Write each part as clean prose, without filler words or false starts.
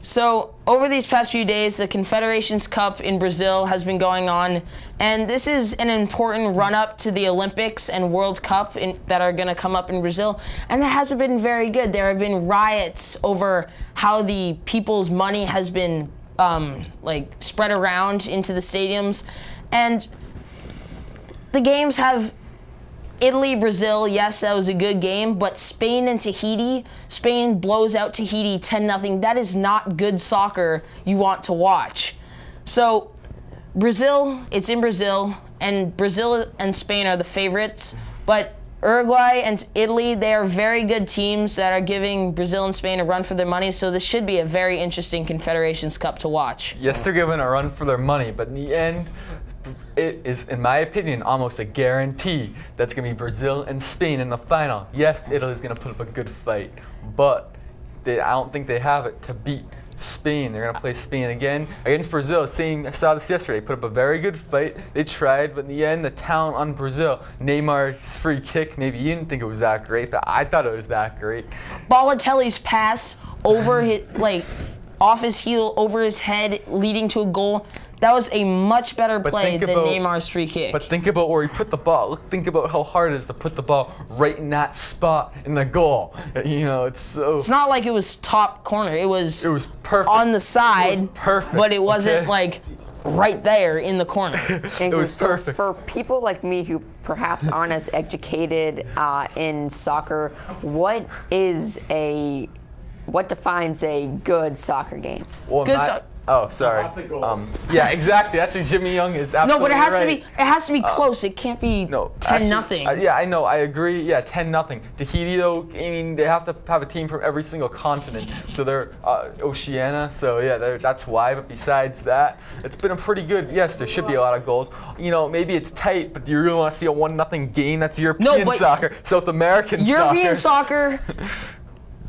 So over these past few days, the Confederations Cup in Brazil has been going on, and this is an important run-up to the Olympics and World Cup that are going to come up in Brazil, and it hasn't been very good. There have been riots over how the people's money has been spread around into the stadiums, and the games have Italy, Brazil, yes, that was a good game, but Spain and Tahiti, Spain blows out Tahiti 10-0. That is not good soccer you want to watch. So Brazil, it's in Brazil, and Brazil and Spain are the favorites, but Uruguay and Italy, they are very good teams that are giving Brazil and Spain a run for their money, so this should be a very interesting Confederations Cup to watch. Yes, they're giving a run for their money, but in the end, it is, in my opinion, almost a guarantee that's going to be Brazil and Spain in the final. Yes, Italy's going to put up a good fight, but I don't think they have it to beat Spain. They're going to play Spain again against Brazil. I saw this yesterday. They put up a very good fight. They tried, but in the end, the talent on Brazil, Neymar's free kick, maybe you didn't think it was that great, but I thought it was that great. Balotelli's pass over his, off his heel, over his head, leading to a goal. That was a much better play than Neymar's free kick. But think about where he put the ball. Think about how hard it is to put the ball right in that spot in the goal. You know, it's so. It's not like it was top corner. It was perfect on the side. It was perfect. But it wasn't right there in the corner. It was perfect. For people like me who perhaps aren't as educated in soccer, what defines a good soccer game? Well, oh, sorry. Yeah, exactly. Actually, Jimmy Young is absolutely right. No, but it has to be close. It can't be 10-0. Yeah, I know. I agree. Yeah, 10-0. Tahiti, though, I mean, they have to have a team from every single continent. So they're Oceania. So yeah, that's why. But besides that, it's been a pretty good. Yes, there should be a lot of goals. You know, maybe it's tight, but do you really want to see a 1-0 game? That's European soccer, South American soccer. European soccer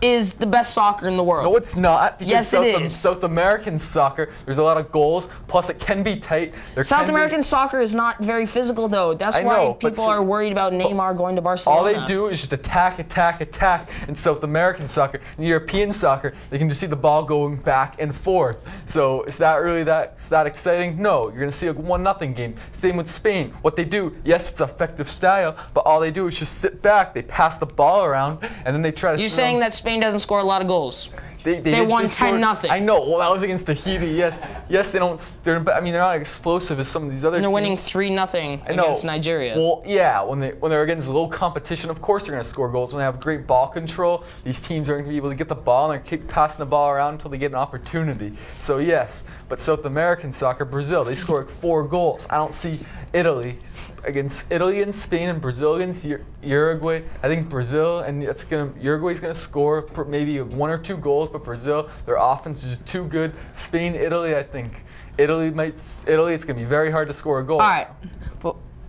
is the best soccer in the world. No, it's not. Yes, it is. South American soccer, there's a lot of goals, plus it can be tight. South American soccer is not very physical, though. That's why people are worried about Neymar going to Barcelona. All they do is just attack in South American soccer. In European soccer, they can just see the ball going back and forth. So is that really that exciting? No, you're going to see a 1-0 game. Same with Spain. What they do, yes, it's effective style, but all they do is just sit back, they pass the ball around, and then they try to... You're saying that Spain doesn't score a lot of goals. They won 10-0. I know. Well, that was against Tahiti. Yes, they don't. They're not explosive as some of these other. And they're teams. winning 3-0 against Nigeria. Well, yeah. When they're against low competition, of course they're going to score goals. When they have great ball control, these teams aren't going to be able to get the ball, and they keep passing the ball around until they get an opportunity. So yes, but South American soccer, Brazil, they score 4 goals. I don't see Italy and Spain and Brazil against Uruguay. I think Brazil and Uruguay's gonna score maybe 1 or 2 goals, but Brazil, their offense is just too good. Spain, Italy, I think Italy, it's gonna be very hard to score a goal. All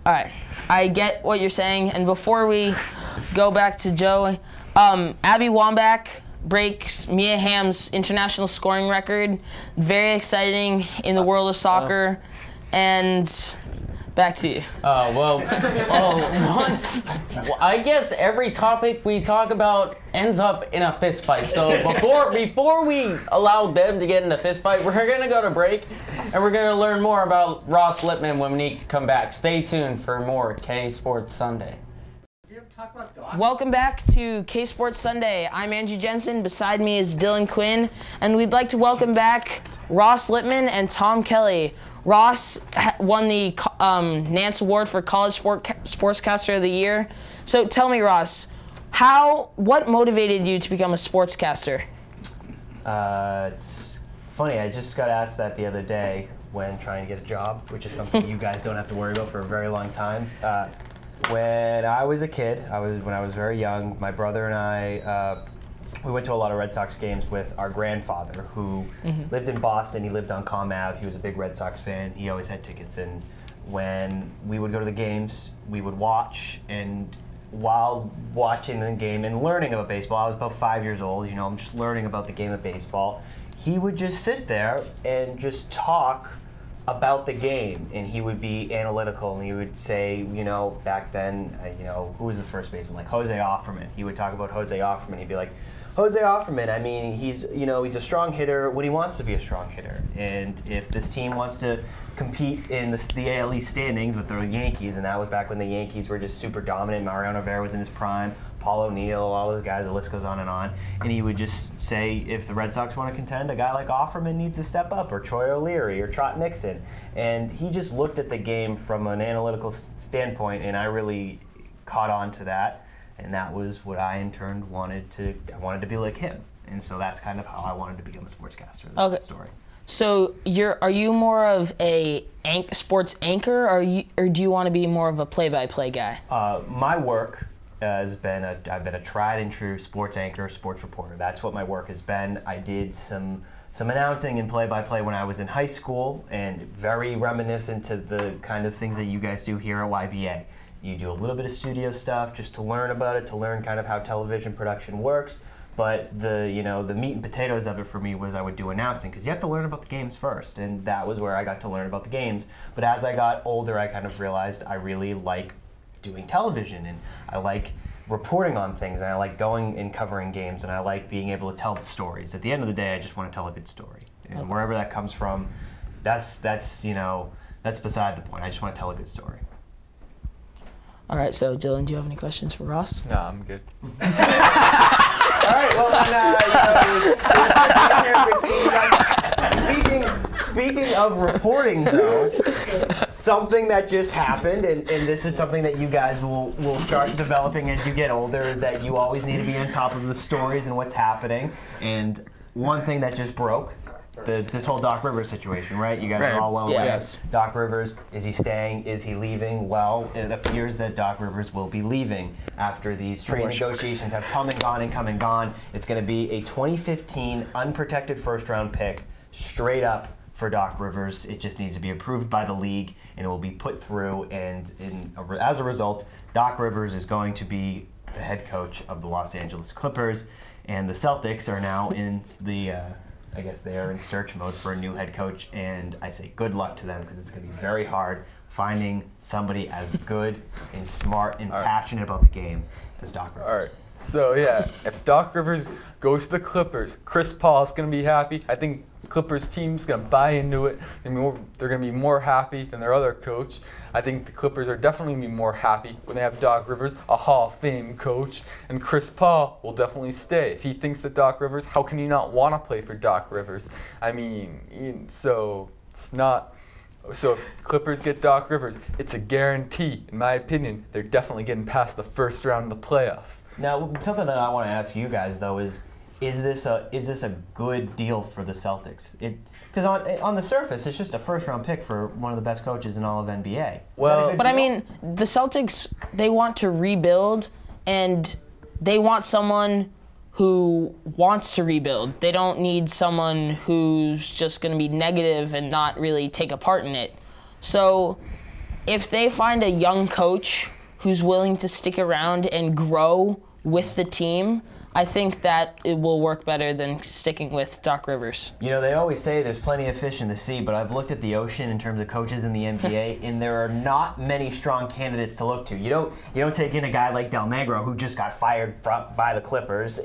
right. I get what you're saying, and before we go back to Joe, Abby Wambach breaks Mia Hamm's international scoring record. Very exciting in the world of soccer, and back to you. I guess every topic we talk about ends up in a fist fight. So before we allow them to get in a fist fight, we're gonna go to break, and we're gonna learn more about Ross Lippman when we come back. Stay tuned for more K Sports Sunday. Welcome back to K Sports Sunday. I'm Andrew Jensen. Beside me is Dylan Quinn, and we'd like to welcome back Ross Lippman and Tom Kelly. Ross won the Nance Award for College Sportscaster of the Year. So tell me, Ross, what motivated you to become a sportscaster? It's funny, I just got asked that the other day when trying to get a job, which is something you guys don't have to worry about for a very long time. When I was a kid, when I was very young, my brother and I, we went to a lot of Red Sox games with our grandfather, who lived in Boston. He lived on Comm Ave. He was a big Red Sox fan. He always had tickets. And when we would go to the games, we would watch. And while watching the game and learning about baseball, I was about 5 years old. You know, I'm just learning about the game of baseball. He would just sit there and just talk about the game, and he would be analytical, and he would say, you know, back then, who was the first baseman? Like Jose Offerman. He would talk about Jose Offerman. He'd be like, Jose Offerman, I mean, he's a strong hitter when he wants to be a strong hitter. And if this team wants to compete in the AL East standings with the Yankees, and that was back when the Yankees were just super dominant, Mariano Rivera was in his prime, Paul O'Neill, all those guys, the list goes on. And he would just say, if the Red Sox want to contend, a guy like Offerman needs to step up, or Troy O'Leary, or Trot Nixon. And he just looked at the game from an analytical standpoint, and I really caught on to that. And that was what I, in turn, wanted to be like him. And so that's kind of how I wanted to become a sportscaster. That's the story. So are you more of a sports anchor, or do you want to be more of a play-by-play guy? My work has been I've been a tried and true sports anchor, sports reporter. That's what my work has been. I did some announcing and play-by-play when I was in high school, and very reminiscent to the kind of things that you guys do here at YBA. You do a little bit of studio stuff just to learn about it, to learn kind of how television production works. But the meat and potatoes of it for me was I would do announcing, because you have to learn about the games first, and that was where I got to learn about the games. But as I got older, I kind of realized I really like doing television, and I like reporting on things, and I like going and covering games, and I like being able to tell the stories. At the end of the day, I just want to tell a good story, and wherever that comes from, that's beside the point. I just want to tell a good story. All right, so Dylan, do you have any questions for Ross? No, I'm good. All right, well then, speaking of reporting, though, something that just happened, and this is something that you guys will start developing as you get older, is that you always need to be on top of the stories and what's happening. And one thing that just broke, this whole Doc Rivers situation, right? You guys are all well aware. Yes. Doc Rivers, is he staying? Is he leaving? Well, it appears that Doc Rivers will be leaving after these trade negotiations have come and gone and come and gone. It's going to be a 2015 unprotected first-round pick, straight up for Doc Rivers. It just needs to be approved by the league, and it will be put through. And as a result, Doc Rivers is going to be the head coach of the Los Angeles Clippers, and the Celtics are now in the I guess they are in search mode for a new head coach, and I say good luck to them, because it's going to be very hard finding somebody as good and smart and passionate about the game as Doc Rivers. All right. So yeah, if Doc Rivers goes to the Clippers, Chris Paul is going to be happy. I think the Clippers team's going to buy into it. They're going to be more happy than their other coach. I think the Clippers are definitely going to be more happy when they have Doc Rivers, a Hall of Fame coach, and Chris Paul will definitely stay. If he thinks that Doc Rivers, how can he not want to play for Doc Rivers? I mean, so it's not. So if Clippers get Doc Rivers, it's a guarantee. In my opinion, they're definitely getting past the first round of the playoffs. Now, something that I want to ask you guys, though, is this a good deal for the Celtics? Because on the surface, it's just a first-round pick for one of the best coaches in all of NBA. Well, But I mean, the Celtics, they want to rebuild, and they want someone who wants to rebuild. They don't need someone who's just going to be negative and not really take a part in it. So if they find a young coach who's willing to stick around and grow with the team, I think that it will work better than sticking with Doc Rivers. You know, they always say there's plenty of fish in the sea, but I've looked at the ocean in terms of coaches in the NBA, and there are not many strong candidates to look to. You don't take in a guy like Del Negro, who just got fired by the Clippers.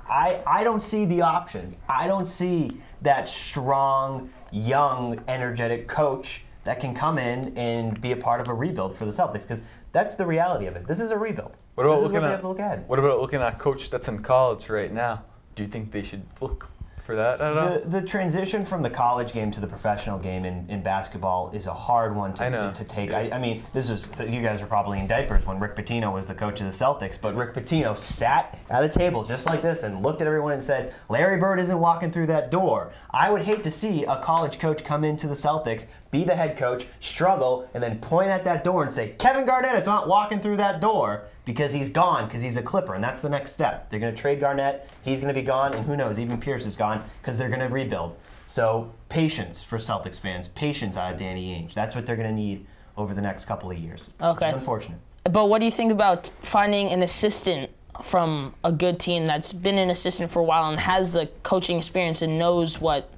I don't see the options. I don't see that strong, young, energetic coach that can come in and be a part of a rebuild for the Celtics, because that's the reality of it. This is a rebuild. What about this is what they have to look at. What about looking at a coach that's in college right now? Do you think they should look for that? I don't know. The transition from the college game to the professional game in basketball is a hard one to take. Yeah. I mean, you guys were probably in diapers when Rick Pitino was the coach of the Celtics, but Rick Pitino sat at a table just like this and looked at everyone and said, Larry Bird isn't walking through that door. I would hate to see a college coach come into the Celtics, be the head coach, struggle, and then point at that door and say, Kevin Garnett is not walking through that door, because he's gone, because he's a Clipper, and that's the next step. They're going to trade Garnett, he's going to be gone, and who knows, even Pierce is gone, because they're going to rebuild. So patience for Celtics fans, patience out of Danny Ainge. That's what they're going to need over the next couple of years. Okay. It's unfortunate. But what do you think about finding an assistant from a good team that's been an assistant for a while and has the coaching experience and knows what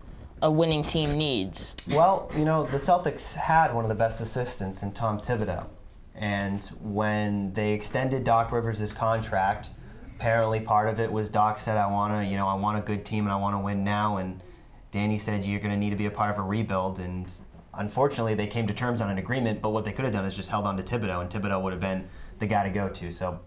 a winning team needs? Well, you know, the Celtics had one of the best assistants in Tom Thibodeau. And when they extended Doc Rivers' contract, apparently part of it was Doc said, I want a good team and I want to win now. And Danny said, you're going to need to be a part of a rebuild. And unfortunately, they came to terms on an agreement, but what they could have done is just held on to Thibodeau, and Thibodeau would have been the guy to go to. So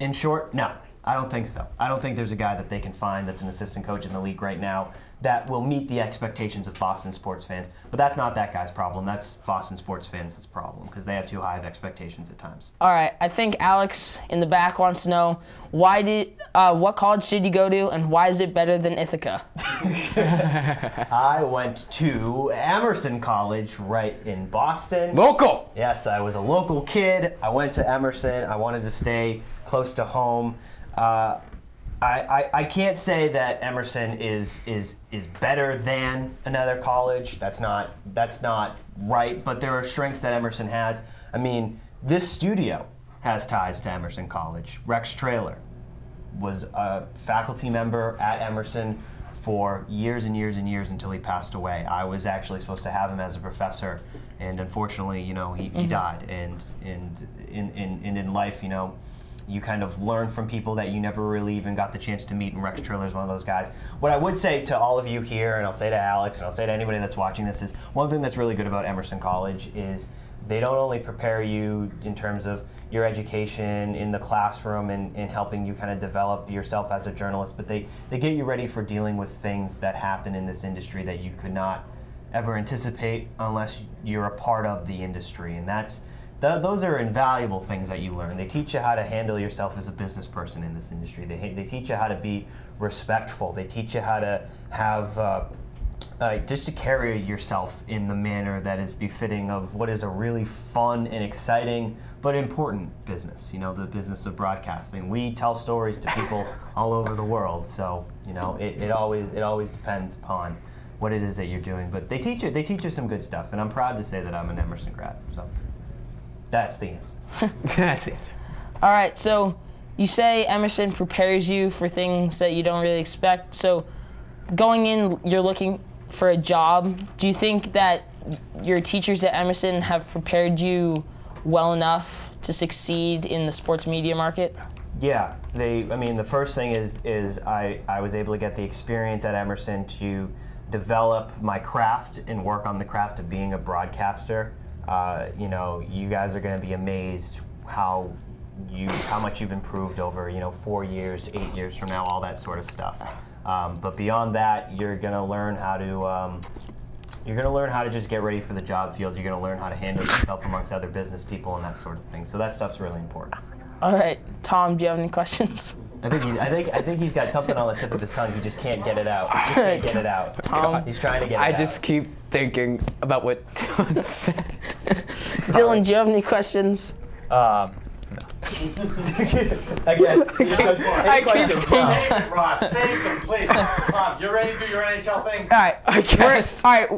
in short, no, I don't think so. I don't think there's a guy that they can find that's an assistant coach in the league right now that will meet the expectations of Boston sports fans. But that's not that guy's problem. That's Boston sports fans' problem, because they have too high of expectations at times. All right, I think Alex in the back wants to know what college did you go to, and why is it better than Ithaca? I went to Emerson College right in Boston. Local. Yes, I was a local kid. I went to Emerson. I wanted to stay close to home. I can't say that Emerson is better than another college. That's not right. But there are strengths that Emerson has. I mean, this studio has ties to Emerson College. Rex Traylor was a faculty member at Emerson for years and years and years until he passed away. I was actually supposed to have him as a professor, and unfortunately, he died. And in life, you kind of learn from people that you never really even got the chance to meet, and Rex Traylor is one of those guys. What I would say to all of you here, and I'll say to Alex, and I'll say to anybody that's watching this, is one thing that's really good about Emerson College is they don't only prepare you in terms of your education in the classroom and helping you kind of develop yourself as a journalist, but they get you ready for dealing with things that happen in this industry that you could not ever anticipate unless you're a part of the industry. And those are invaluable things that you learn. They teach you how to handle yourself as a business person in this industry. They teach you how to be respectful. They teach you how to have just to carry yourself in the manner that is befitting of what is a really fun and exciting but important business. The business of broadcasting. We tell stories to people all over the world. So it always depends upon what it is that you're doing. But they teach you some good stuff, and I'm proud to say that I'm an Emerson grad. So. That's the answer. That's it. All right, so you say Emerson prepares you for things that you don't really expect. So going in, you're looking for a job. Do you think that your teachers at Emerson have prepared you well enough to succeed in the sports media market? Yeah, the first thing is I was able to get the experience at Emerson to develop my craft and work on the craft of being a broadcaster. You guys are going to be amazed how much you've improved over 4 years, 8 years from now, all that sort of stuff. But beyond that, you're going to learn how to just get ready for the job field. You're going to learn how to handle yourself amongst other business people and that sort of thing. So that stuff's really important. All right, Tom, do you have any questions? I think he's got something on the tip of his tongue. He just can't get it out. He just can't get it out. Tom, he's trying to get it out. I just keep thinking about what Dylan said. Dylan, do you have any questions? Again, I keep thinking. Ross, save them, please. Tom, you ready to do your NHL thing? All right, I guess. all right.